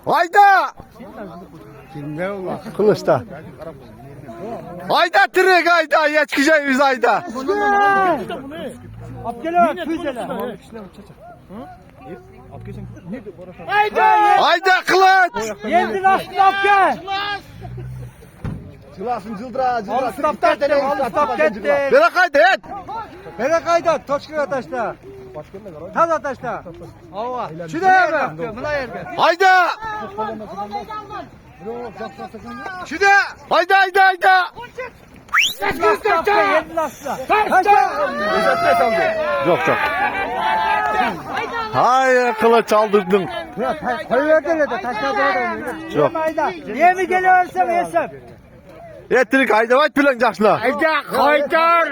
Hayda! Kılıçta. Hayda tırık hayda yetişeceğimiz hayda. Abdülhamid füzeler. Hayda kılıç. Yendin aslında Abdülhamid. Çılasın cıldıra cıldıra. Stop gitti. Bere kayda et. Bere kayda. Toçkaya taşta. Taz ataşta. Hava. Şuraya mı? Buna yerde. Hayda. Şurada. Hayda hayda hayda. Yendin aslında. Yok yok. Hayır kılıç aldırdın. Koyuverdi de taşladı. Yok. Niye mi geliyorsam yesem? Yetirik hayda var plancaksına. Hayda.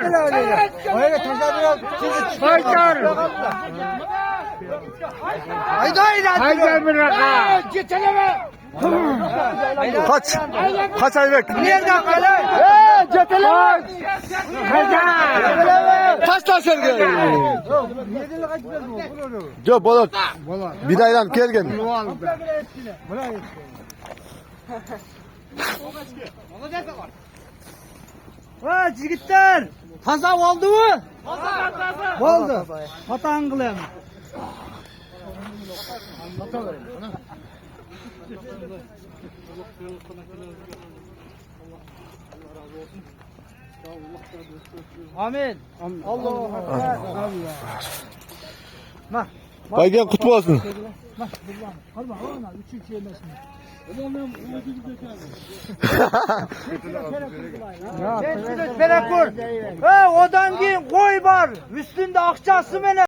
Öyle taşladı. Hayda bırak. Geteleme. Kaç. Kaç ay bek. Nereden kalay? Geteleme. Kaç taş sergi. Yok balık. Bir aydan kergen. Ha çizgitler. Taza oldu mu? Oldu. Hatan kılayım. Amin. Allah. Baygen kutlu olsun. Sen şunu pere kur. Ha odan giyin koy var. Üstünde akçası mene.